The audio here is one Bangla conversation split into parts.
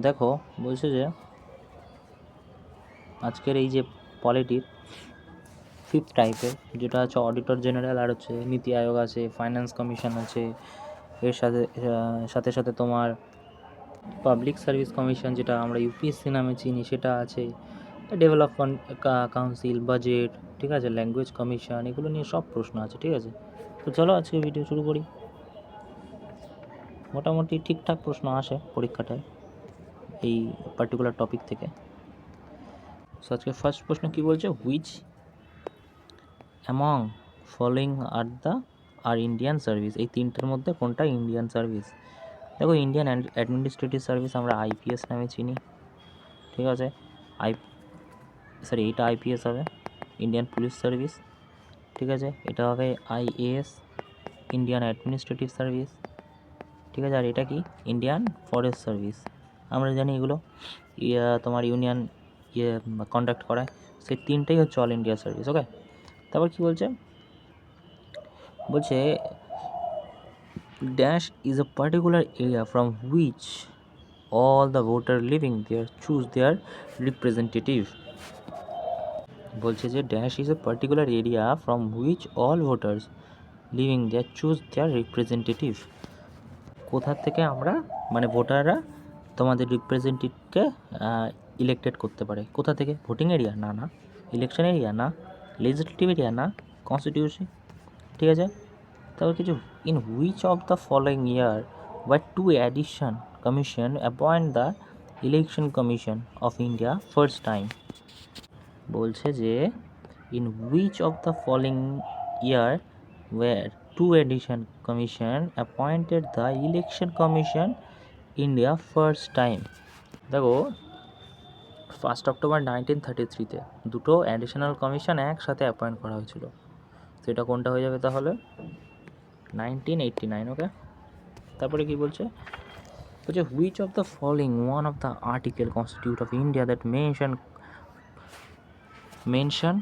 দেখো, বলছে যে আজকের এই যে পলিটির ফিফথ টাইপের যেটা হচ্ছে অডিটর জেনারেল, আর হচ্ছে নীতি আয়োগ আছে, ফাইন্যান্স কমিশন আছে, এর সাথে সাথে সাথে তোমার পাবলিক সার্ভিস কমিশন যেটা আমরা ইউপিএসসি নামে চিনি সেটা আছে, ডেভেলপমেন্ট কাউন্সিল, বাজেট, ঠিক আছে, ল্যাঙ্গুয়েজ কমিশন, এগুলো নিয়ে সব প্রশ্ন আছে। ঠিক আছে, তো চলো আজকে ভিডিও শুরু করি। মোটামুটি ঠিকঠাক প্রশ্ন আসে পরীক্ষাটায় এই পার্টিকুলার টপিক থেকে। সো আজকে ফার্স্ট প্রশ্ন কি বলছে, which among following R Indian service, এই তিনটের মধ্যে কোনটা ইন্ডিয়ান সার্ভিস? দেখো, ইন্ডিয়ান অ্যাডমিনিস্ট্রেটিভ সার্ভিস আমরা আইপিএস নামে চিনি, ঠিক আছে। এইটা আইপিএস হবে, ইন্ডিয়ান পুলিশ সার্ভিস, ঠিক আছে। এটা হবে আইএএস, ইন্ডিয়ান অ্যাডমিনিস্ট্রেটিভ সার্ভিস, ঠিক আছে। আর এটা কি, ইন্ডিয়ান ফরেস্ট সার্ভিস। আমরা জানি এগুলো তোমার ইউনিয়ন কন্ডাক্ট করায়, সেই তিনটেই হচ্ছে অল ইন্ডিয়া সার্ভিস। ওকে, তারপর কি বলছে, dash is a particular area from which all the voter living there choose their representative। বলছে যে dash is a particular area from which all voters living there choose their representative। কোথা থেকে আমরা মানে ভোটাররা তোমাদের রিপ্রেজেন্টেটিভকে ইলেক্টেড করতে পারে? কোথা থেকে? Voting area? না না। Election area? না। Legislative area? না। কনস্টিটিউশন? ঠিক আছে। তারপর কিছু, in which of the following year by to edition commission appoint the election commission of India first time. বলছে যে in which of the following year were to edition commission appointed the election commission India first time. দেখো, 1 অক্টোবর 1933-তে দুটো অ্যাডিশনাল কমিশন একসাথে অ্যাপয়েন্ট করা হয়েছিল। তো এটা কোনটা হয়ে যাবে তাহলে? 1989। ওকে, তারপরে কি বলছে, which of the following one of the article constitute of India that mention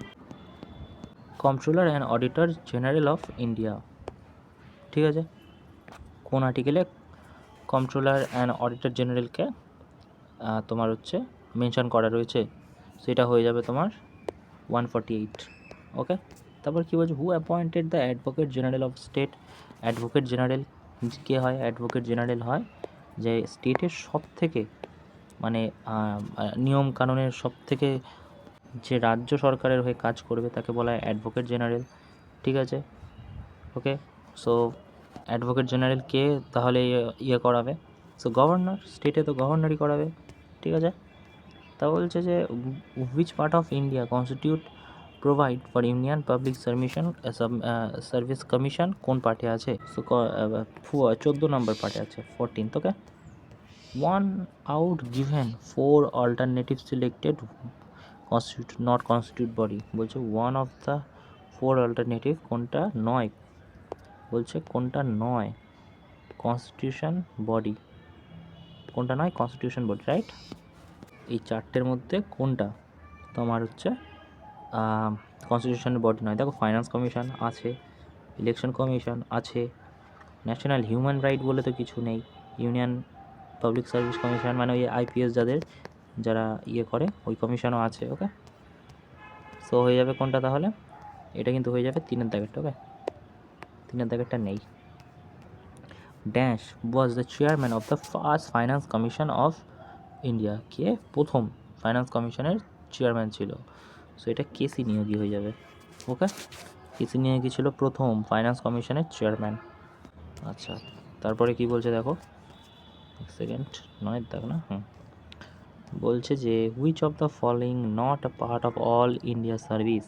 controller and auditor general of India. ঠিক আছে, কোন আর্টিকেলে কন্ট্রোলার অ্যান্ড অডিটর জেনারেলকে তোমার হচ্ছে মেনশন করা রয়েছে? সেটা হয়ে যাবে তোমার 148। ওকে, তারপর কী বলছে, who appointed the advocate general of state. Advocate general কে হয়? অ্যাডভোকেট জেনারেল হয় যে স্টেটের সব থেকে মানে নিয়ম কানুনের সব থেকে যে রাজ্য সরকারের হয়ে কাজ করবে তাকে বলা হয় অ্যাডভোকেট জেনারেল। ঠিক আছে, ওকে। সো অ্যাডভোকেট জেনারেল কে তাহলে করাবে? সো গভর্নর, স্টেটে তো গভর্নরই করাবে। ঠিক আছে, তা বলছে যে which part of India constitute provide for union public service commission কোন পার্টে আছে? সো 14 নম্বর পার্টে আছে, 14। Okay, one out given 4 alternative selected not constitute body. বলছে ওয়ান অফ দ্য 4 অল্টারনেটিভ কোনটা নয়? বলছে কোনটা নয়? Constitution body. কোনটা নয়? Constitution body, right. এই চারটের মধ্যে কোনটা তোমার হচ্ছে কনস্টিটিউশন বডি নয়? দেখো, ফাইন্যান্স কমিশন আছে, ইলেকশন কমিশন আছে, ন্যাশনাল হিউম্যান রাইট বলে তো কিছু নেই, ইউনিয়ন পাবলিক সার্ভিস কমিশন মানে ওই আইপিএস যারা করে ওই কমিশনও আছে। ওকে, সো হয়ে যাবে কোনটা তাহলে? এটা কিন্তু হয়ে যাবে 3-এর দাগেরটা। ওকে, 3-এর দাগেরটা নেই। Dash was the chairman of the first finance commission of India. কে প্রথম ফাইন্যান্স কমিশনের চেয়ারম্যান ছিল? সো এটা কেসি নিয়োগী হয়ে যাবে। ওকে, কেসি নিয়োগী ছিল প্রথম ফাইন্যান্স কমিশনের চেয়ারম্যান। আচ্ছা, তারপরে কি বলছে দেখো, এক সেকেন্ড, 9-এর দাগ না? বলছে যে which of the following not a part of all India service.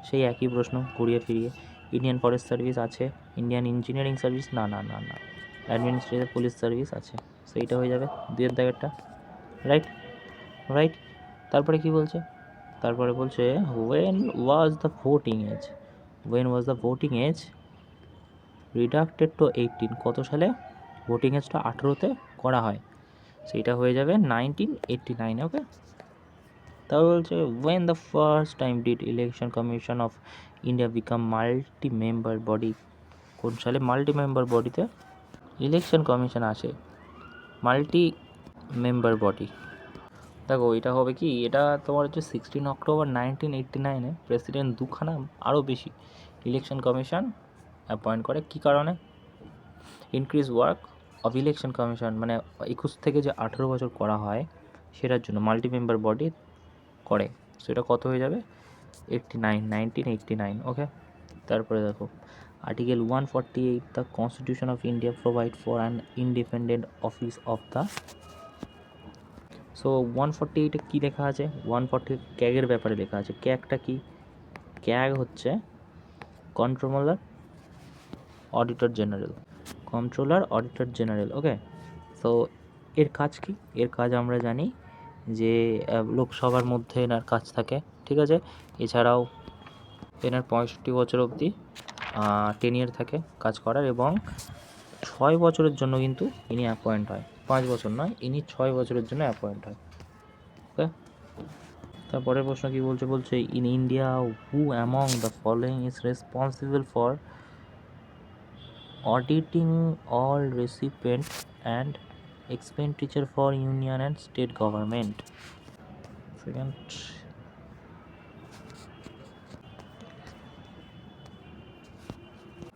সেই একই প্রশ্ন ঘুরিয়ে ফিরিয়ে। ইন্ডিয়ান ফরেস্ট সার্ভিস আছে, ইন্ডিয়ান ইঞ্জিনিয়ারিং সার্ভিস না না না না, অ্যাডমিনিস্ট্রেটিভ পুলিশ সার্ভিস আছে। সেইটা হয়ে যাবে 2-এর দাগেরটা, রাইট রাইট। তারপরে কি বলছে, তারপরে বলছে when was the voting age reducted to 18। কত সালে ভোটিং এজটা 18-তে করা হয়? সেইটা হয়ে যাবে 1989। ওকে, তারপর বলছে when the first time did election commission of India become multi member body. কোন সালে মাল্টি মেম্বার বডিতে ইলেকশন কমিশন আসে? Multi member body. দেখো এটা হবে কি, এটা তোমার হচ্ছে 16 অক্টোবর 1989 প্রেসিডেন্ট দুখানা আরও বেশি ইলেকশন কমিশন অ্যাপয়েন্ট করে। কী কারণে? Increase work of election commission, মানে 21 থেকে যে 18 বছর করা হয় সেটার জন্য মাল্টি মেম্বার বডি করে। সেটা কত হয়ে যাবে? 1989। ওকে, তারপরে দেখো article 148 the constitution of India provide for an independent office of the. So 148-এ কী লেখা আছে? 140 ক্যাগের ব্যাপারে লেখা আছে। ক্যাগটা কি? ক্যাগ হচ্ছে controller auditor general, controller auditor general. ওকে, সো এর কাজ কি? এর কাজ আমরা জানি যে লোকসভার মধ্যে এনার কাজ থাকে, ঠিক আছে। এছাড়াও এনার 65 বছর অবধি টেনিয়ার থাকে কাজ করার, এবং 6 বছরের জন্য কিন্তু ইনি অ্যাপয়েন্ট হয়। 5 বছর নয়, ইনি 6 বছরের জন্য অ্যাপয়েন্ট হয়। ওকে, তারপরের প্রশ্ন কী বলছে? বলছে in India who among the following is responsible for auditing all recipient and expenditure for union and state government. Second,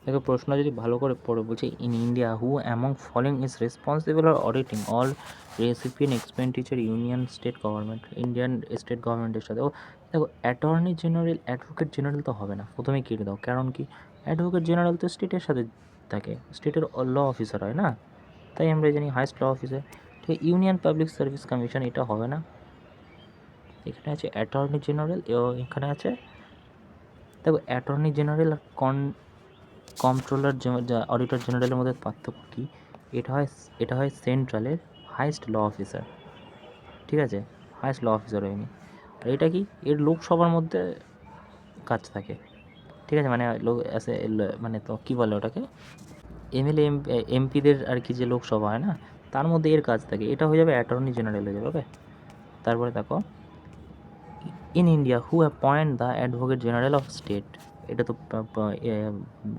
দেখো প্রশ্ন যদি ভালো করে পড়ে, বলছে in India who among following is responsible for auditing all recipient expenditure union state government, Indian state গভর্নমেন্টের সাথে। ও দেখো অ্যাটর্নি জেনারেল, অ্যাডভোকেট জেনারেল তো হবে না, প্রথমেই কেটে দাও। কারণ কি? অ্যাডভোকেট জেনারেল তো স্টেটের সাথে থাকে, স্টেটের ল অফিসার হয় না, তাই আমরা জানি হাইস্ট ল অফিসার। ঠিক, ইউনিয়ন পাবলিক সার্ভিস কমিশন এটা হবে না। এখানে আছে অ্যাটর্নি জেনারেল, এখানে আছে দেখো অ্যাটর্নি জেনারেল আর কন্ট্রোলার অডিটর জেনারেলের মধ্যে পার্থক্য কী? এটা হয় সেন্ট্রালের হাইস্ট ল অফিসার, ঠিক আছে, হাইস্ট ল অফিসার হয়নি। আর এটা কি? এর লোকসভার মধ্যে কাজ থাকে, ঠিক আছে, মানে মানে তো কী বলে ওটাকে, এমএলএ এমপিদের আর কি যে লোকসভা হয় না, তার মধ্যে এর কাজ থাকে। এটা হয়ে যাবে অ্যাটর্নি জেনারেল হয়ে যাবে। ওকে, তারপরে দেখো in India who appoint the advocate general of state, এটা তো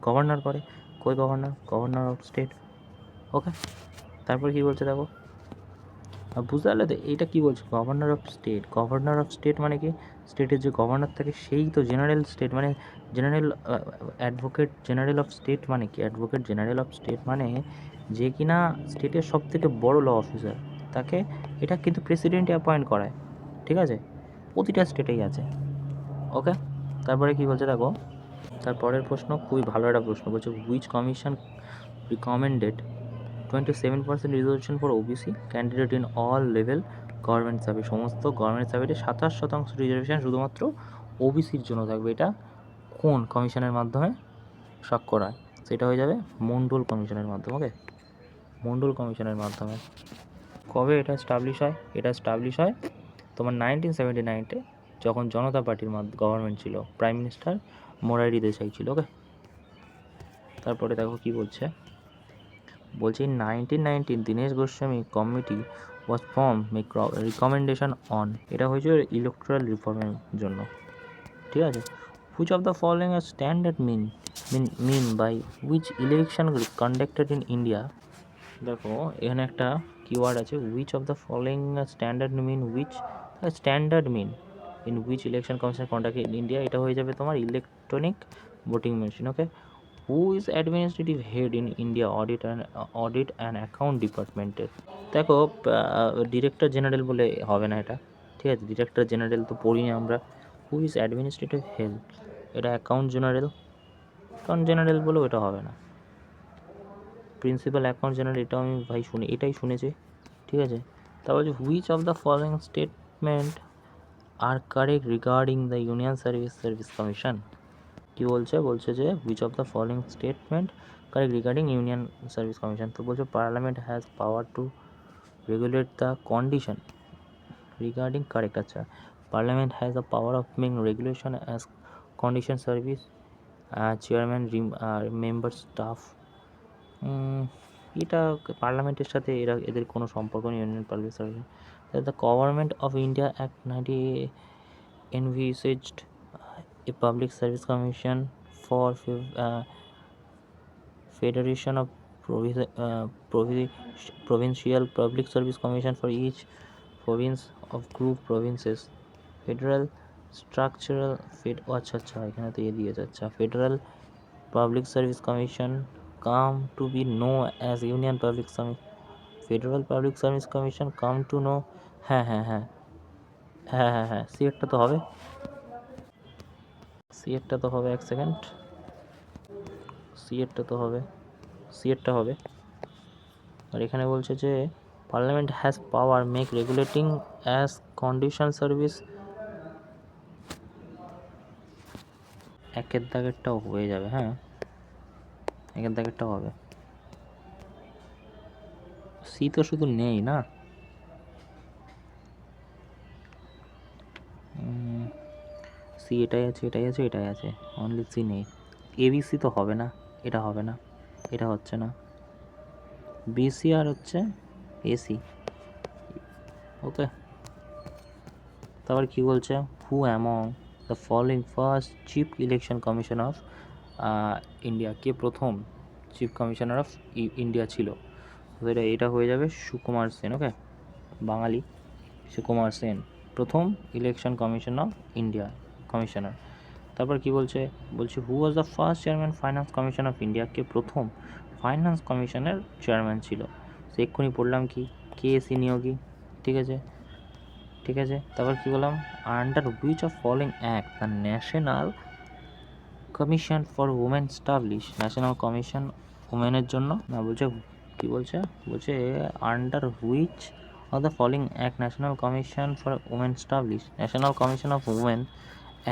গভর্নর করে। কই governor? Governor of state. Okay, তারপর কী বলছে দেখো, বুঝতে পারলে তো এইটা কী বলছে? Governor of state. Governor of state মানে কি? স্টেটের যে গভর্নর থাকে সেই তো জেনারেল স্টেট, মানে general advocate general of state মানে কি? অ্যাডভোকেট জেনারেল অফ স্টেট মানে যে কিনা স্টেটের সবথেকে বড় ল অফিসার, তাকে এটা কিন্তু প্রেসিডেন্ট অ্যাপয়েন্ট করায়, ঠিক আছে, প্রতিটা স্টেটেই আছে। ওকে, তারপরে কী বলছে দেখো, তারপরের প্রশ্ন খুবই ভালো একটা প্রশ্ন, বলছে which commission recommended 27% reservation for OBC candidate in all level government service. সমস্ত গভর্নমেন্ট সার্ভিসে 27% রিজার্ভেশন শুধুমাত্র ওবিসির জন্য থাকবে। এটা কোন কমিশনের মাধ্যমে স্বাক্ষর হয়? সেটা হয়ে যাবে মণ্ডল কমিশনের মাধ্যমে। ওকে, মণ্ডল কমিশনের মাধ্যমে। কবে এটা স্টাবলিশ হয়? এটা স্টাবলিশ হয় তোমার 1979-এ, যখন জনতা পার্টির গভর্নমেন্ট ছিল, প্রাইম মিনিস্টার মোরারজি দেশাই ছিল। ওকে, তারপরে দেখো কি বলছে, বলছে 1919 Dinesh Goswami committee was form make recommendation on, এটা হয়েছে ইলেকট্রাল রিফর্মের জন্য, ঠিক আছে। Which of the following are standard mean by which election conducted in India. দেখো এখানে একটা কিওয়ার্ড আছে, which of the following standard mean which standard mean in which election commission conduct in India, এটা হয়ে যাবে তোমার electronic voting machine. Okay, who is administrative head in India audit and account ডিপার্টমেন্টের। দেখো ডিরেক্টর জেনারেল বলে হবে না এটা, ঠিক আছে, ডিরেক্টর জেনারেল তো পড়িনি আমরা। হু ইজ অ্যাডমিনিস্ট্রেটিভ হেড, এটা অ্যাকাউন্ট জেনারেল বলেও এটা হবে না। প্রিন্সিপাল অ্যাকাউন্ট জেনারেল এটাও আমি ভাই এটাই শুনেছি, ঠিক আছে। তারপর যে which of the following statement are correct regarding the union service commission. কি বলছে? বলছে যে which of the following statement correct regarding union service commission. তো বলছে parliament has power to regulate the condition regarding, correct. আচ্ছা, parliament has the power of making regulation as condition service chairman member staff. এটা পার্লামেন্টের সাথে এদের কোনো সম্পর্ক নেই। Union public service, the government of India act 90 envisaged a public service commission for federation of provincial public service commission for each province of group provinces. Federal structural আচ্ছা এখানে তো দিয়েছে। আচ্ছা, federal public service commission come to be know as union public service, federal public service commission come to know, হ্যাঁ, সি একটা তো হবে, এক সেকেন্ড, সি এরটা হবে। আর এখানে বলছে যে parliament has power make regulating as condition service, একের দাগেরটাও হয়ে যাবে, হ্যাঁ, একের দাগেরটাও হবে। সি তো শুধু নেই না, সি এটাই আছে, অনলি সি নেই। এবিসি তো হবে না, এটা হবে না, এটা হচ্ছে না, বিসি আর হচ্ছে এসি। ওকে, তারপর কি বলছে, who among the following first chief election commission of India, কে প্রথম চিফ কমিশনার অফ ইন্ডিয়া ছিল? তো এটা হয়ে যাবে সুকুমার সেন। ওকে, বাঙালি সুকুমার সেন প্রথম election commission of India commissioner. তারপর কি বলছে who was the first chairman finance commission of India, কে প্রথম ফাইন্যান্স কমিশনের চেয়ারম্যান ছিল? সে এক্ষুনি পড়লাম কি, কেএসি নিয়োগী। ঠিক আছে। তারপর কি বললাম, under which of following act the national commission for women establish, national commission উমেনের জন্য না, বলছে under which of the following act national commission for women established, national commission of women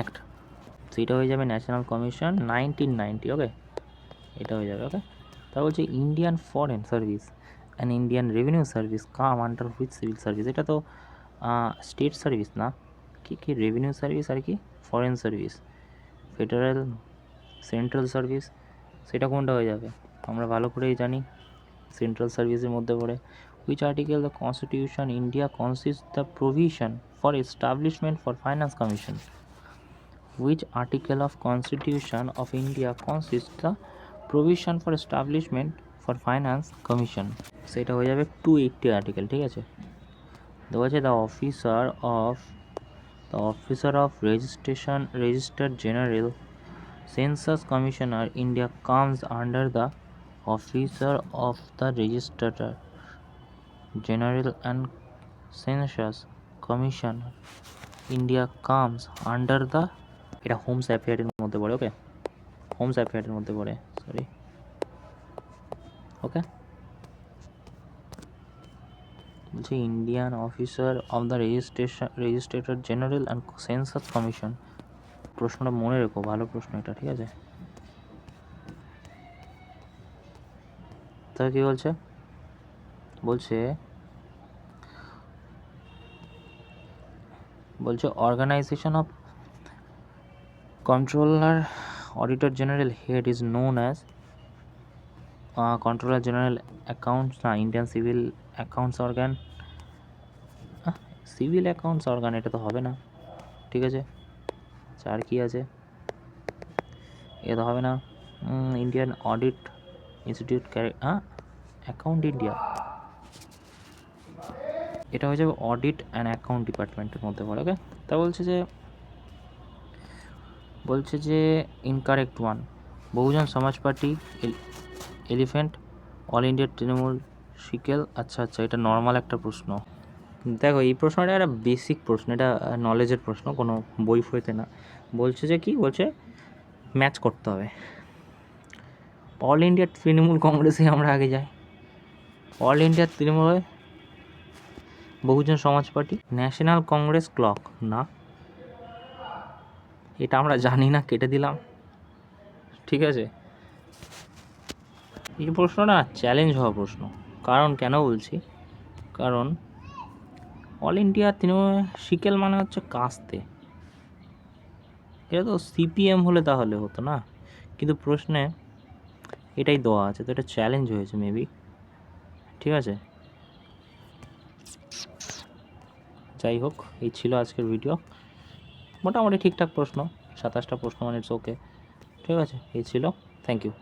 act, তো এটা হয়ে যাবে ন্যাশনাল কমিশন 1990। ওকে, এটা হয়ে যাবে। ওকে, তা বলছে Indian foreign service and Indian revenue service come under which civil service, এটা তো স্টেট সার্ভিস না, কি রেভিনিউ সার্ভিস আর কি foreign service, federal central service, সেটা কোনটা হয়ে যাবে? আমরা ভালো করেই জানি সেন্ট্রাল সার্ভিসের মধ্যে পড়ে। Which article the Constitution India consists the provision for establishment for Finance Commission? Which article of Constitution of India consists the provision for establishment for Finance Commission? সেটা হয়ে যাবে 280 আর্টিকেল। ঠিক আছে, দেওয়া আছে the officer of registration registered general census commissioner India comes under the officer of the registrar general and census commission India comes under the, এটা হোমস অ্যাফেয়ারের মধ্যে পড়ে। ওকে, হোমস অ্যাফেয়ারের মধ্যে পড়ে, সরি। ওকে, বলছি Indian officer of the registrator general and census commission. প্রশ্নটা মনে রেখো, ভালো প্রশ্ন এটা। ঠিক আছে, তাহলে কি বলছে organisation of controller auditor general head is known as controller general accounts, না Indian civil accounts organ, civil accounts organ, এটা তো হবে না। ঠিক আছে, আর কি আছে, এটা হবে না। Indian audit institute account India, এটা হয়ে যাবে অডিট অ্যান্ড অ্যাকাউন্ট ডিপার্টমেন্টের মধ্যে পড়ে। ওকে, তা বলছে যে incorrect one, Bahujan Samaj Party elephant, all India Trinamool শিকেল। আচ্ছা, এটা নর্মাল একটা প্রশ্ন। দেখো, এই প্রশ্নটা একটা বেসিক প্রশ্ন, এটা নলেজের প্রশ্ন, কোনো বই ফইতে না। বলছে যে কি বলছে, ম্যাচ করতে হবে। অল ইন্ডিয়া তৃণমূল কংগ্রেসে আমরা আগে যাই, অল ইন্ডিয়া তৃণমূল বহুজন Samaj party, national Congress clock, না এটা আমরা জানি না, কেটে দিলাম। ঠিক আছে, এই প্রশ্নটা চ্যালেঞ্জ হওয়া প্রশ্ন। কারণ কেন বলছি, কারণ অল ইন্ডিয়া তৃণমূল শিকেল মানে হচ্ছে কাস্তে, এটা তো সিপিএম হলে তাহলে হতো না, কিন্তু প্রশ্নে এটাই দেওয়া আছে, তো এটা চ্যালেঞ্জ হয়েছে মেবি। ঠিক আছে, যাই হোক, এই ছিল আজকের ভিডিও। মোটামুটি ঠিকঠাক প্রশ্ন, 27টা প্রশ্ন, মানে ইটস ওকে। ঠিক আছে, এই ছিল, থ্যাংক ইউ।